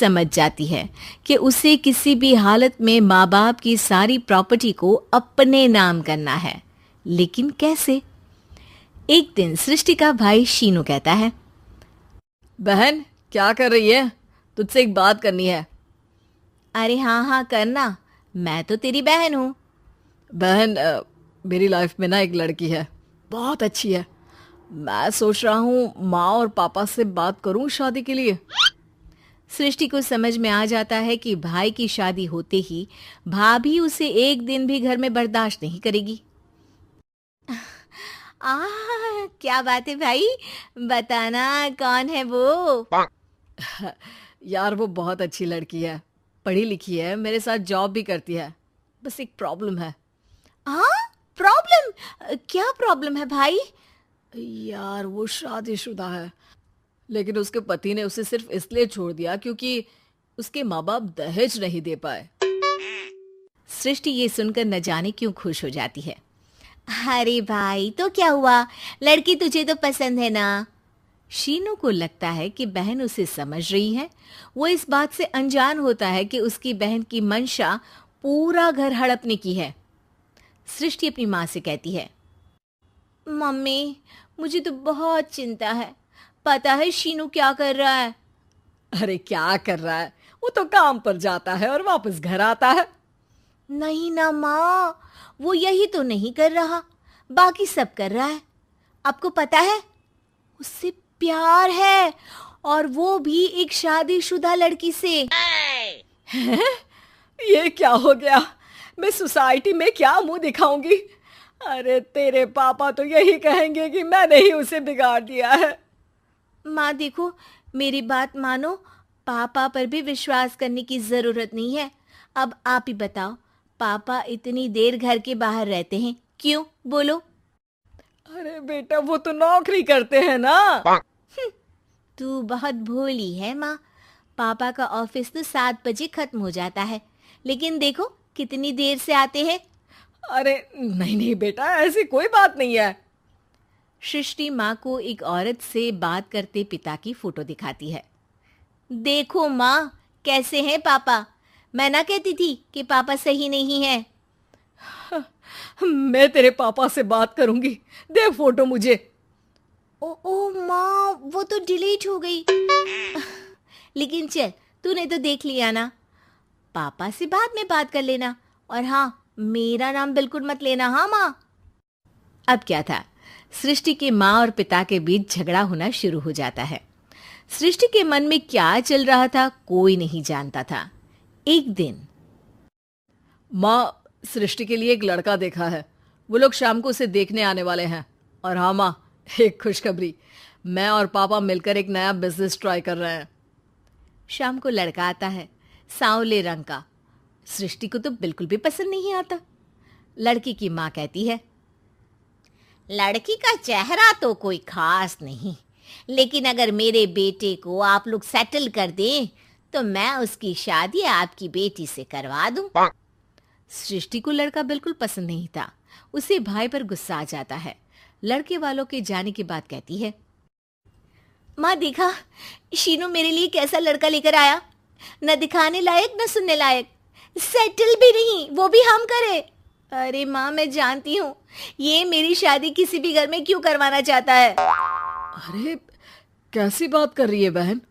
समझ जाती है कि उसे किसी भी हालत में माँ बाप की सारी प्रॉपर्टी को अपने नाम करना है, लेकिन कैसे? एक दिन सृष्टि का भाई शीनू कहता है, बहन क्या कर रही है? तुझसे एक बात करनी है। अरे हाँ हाँ करना, मैं तो तेरी बहन हूँ। बहन मेरी लाइफ में ना एक लड़की है, बहुत अच्छी है। मैं सोच रहा हूँ माँ और पापा से बात करूँ शादी के लिए। सृष्टि को समझ में आ जाता है कि भाई की शादी होते ही भाभी उसे एक दिन भी घर में बर्दाश्त नहीं करेगी। आ क्या बात है भाई, बताना कौन है वो? यार वो बहुत अच्छी लड़की है, पढ़ी लिखी है, मेरे साथ जॉब भी करती है। बस एक प्रॉब्लम है। हाँ, प्रॉब्लम? क्या प्रॉब्लम है भाई? यार वो शादीशुदा है, लेकिन उसके पति ने उसे सिर्फ इसलिए छोड़ दिया क्योंकि उसके माँ बाप दहेज नहीं दे पाए। सृष्टि ये सुनकर न जाने क्यों खुश हो जाती है। अरे भाई तो क्या हुआ, लड़की तुझे तो पसंद है ना? शीनू को लगता है कि बहन उसे समझ रही है। वो इस बात से अनजान होता है कि उसकी बहन की मंशा पूरा घर हड़पने की है। सृष्टि अपनी माँ से कहती है, मम्मी मुझे तो बहुत चिंता है, पता है शीनू क्या कर रहा है? अरे क्या कर रहा है? वो तो काम पर जाता है और वापस घर आता है। नहीं ना माँ, वो यही तो नहीं कर रहा, बाकी सब कर रहा है। आपको पता है उससे प्यार है, और वो भी एक शादीशुदा लड़की से। ये क्या हो गया? मैं सोसाइटी में क्या मुंह दिखाऊंगी? अरे तेरे पापा तो यही कहेंगे कि मैंने ही उसे बिगाड़ दिया है। माँ देखो, मेरी बात मानो, पापा पर भी विश्वास करने की जरूरत नहीं है। अब आप ही बताओ, पापा इतनी देर घर के बाहर रहते हैं क्यों, बोलो? अरे बेटा वो तो नौकरी करते हैं ना। तू बहुत भोली है माँ। पापा का ऑफिस तो 7 बजे खत्म हो जाता है, लेकिन देखो कितनी देर से आते हैं। अरे नहीं नहीं बेटा, ऐसी कोई बात नहीं है। सृष्टि माँ को एक औरत से बात करते पिता की फोटो दिखाती है। देखो माँ, कैसे हैं पापा? मैं ना कहती थी कि पापा सही नहीं है। मैं तेरे पापा से बात करूंगी, दे फोटो मुझे। ओ माँ, वो तो डिलीट हो गई। लेकिन चल, तूने तो देख लिया ना। पापा से बाद में बात कर लेना, और हाँ, मेरा नाम बिल्कुल मत लेना, हाँ माँ। अब क्या था, सृष्टि के माँ और पिता के बीच झगड़ा होना शुरू हो जाता है। सृष्टि के मन में क्या चल रहा था कोई नहीं जानता था। एक दिन, माँ सृष्टि के लिए एक लड़का देखा है, वो लोग शाम को उसे देखने आने वाले हैं। और हाँ माँ, एक खुशखबरी, मैं और पापा मिलकर एक नया बिजनेस ट्राई कर रहे हैं। शाम को लड़का आता है, सांवले रंग का। सृष्टि को तो बिल्कुल भी पसंद नहीं आता। लड़की की माँ कहती है, लड़की का चेहरा तो कोई खास नहीं, लेकिन अगर मेरे बेटे को आप लोग सेटल कर दें तो मैं उसकी शादी आपकी बेटी से करवा दूं। सृष्टि को लड़का बिल्कुल पसंद नहीं था। उसे भाई पर गुस्सा आ जाता है। लड़के वालों के जाने के बाद कहती है, माँ देखा, शीनू मेरे लिए कैसा लड़का लेकर आया, न दिखाने लायक न सुनने लायक, सेटल भी नहीं, वो भी हम करे। अरे माँ मैं जानती हूँ ये मेरी शादी किसी भी घर में क्यों करवाना चाहता है। अरे कैसी बात कर रही है बहन?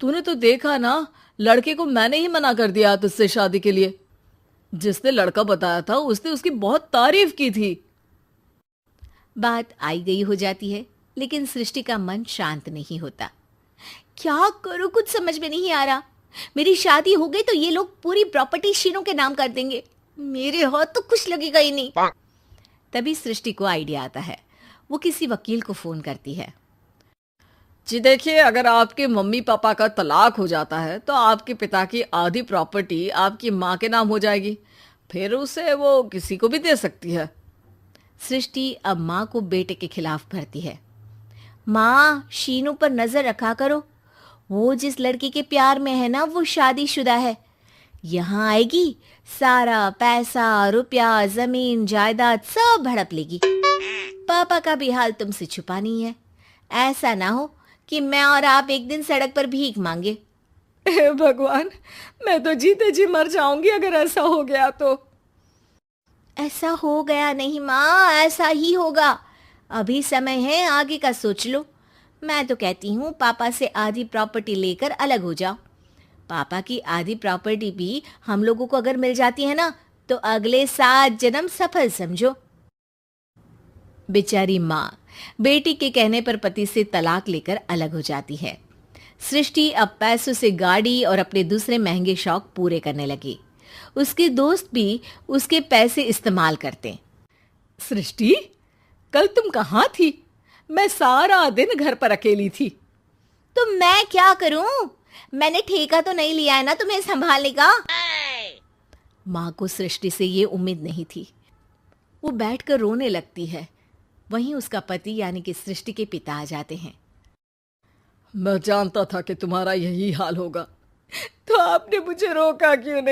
तूने तो देखा ना, लड़के को मैंने ही मना कर दिया तुझसे शादी के लिए। जिसने लड़का बताया था उसने उसकी बहुत तारीफ की थी। बात आई गई हो जाती है, लेकिन सृष्टि का मन शांत नहीं होता। क्या करूं, कुछ समझ में नहीं आ रहा। मेरी शादी हो गई तो ये लोग पूरी प्रॉपर्टी शीनू के नाम कर देंगे, मेरे हाथ तो कुछ लगेगा ही नहीं। तभी सृष्टि को आइडिया आता है। वो किसी वकील को फोन करती है। जी देखिए, अगर आपके मम्मी पापा का तलाक हो जाता है तो आपके पिता की आधी प्रॉपर्टी आपकी माँ के नाम हो जाएगी, फिर उसे वो किसी को भी दे सकती है। सृष्टि अब माँ को बेटे के खिलाफ भरती है। माँ, शीनू पर नजर रखा करो, वो जिस लड़की के प्यार में है ना वो शादीशुदा है। यहाँ आएगी, सारा पैसा रुपया जमीन जायदाद सब हड़प लेगी। पापा का भी हाल तुमसे छुपा नहीं है। ऐसा ना हो कि मैं और आप एक दिन सड़क पर भीख मांगे। हे भगवान, मैं तो जीते जी मर जाऊंगी अगर ऐसा हो गया तो। ऐसा हो गया नहीं माँ, ऐसा ही होगा। अभी समय है, आगे का सोच लो। मैं तो कहती हूँ पापा से आधी प्रॉपर्टी लेकर अलग हो जाओ। पापा की आधी प्रॉपर्टी भी हम लोगों को अगर मिल जाती है ना, तो अगले 7 जन्म सफल समझो। बेचारी माँ बेटी के कहने पर पति से तलाक लेकर अलग हो जाती है। सृष्टि अब पैसों से गाड़ी और अपने दूसरे महंगे शौक पूरे करने लगी। उसके दोस्त भी उसके पैसे इस्तेमाल करते। सृष्टि, कल तुम कहाँ थी? मैं सारा दिन घर पर अकेली थी। तो मैं क्या करूं? मैंने ठेका तो नहीं लिया है ना तुम्हें संभालने का। माँ को सृष्टि से ये उम्मीद नहीं थी। वो बैठकर रोने लगती है। वहीं उसका पति यानी कि सृष्टि के पिता आ जाते हैं। मैं जानता था कि तुम्हारा यही हाल होगा, तो आपने मुझे रोका क्यों नहीं?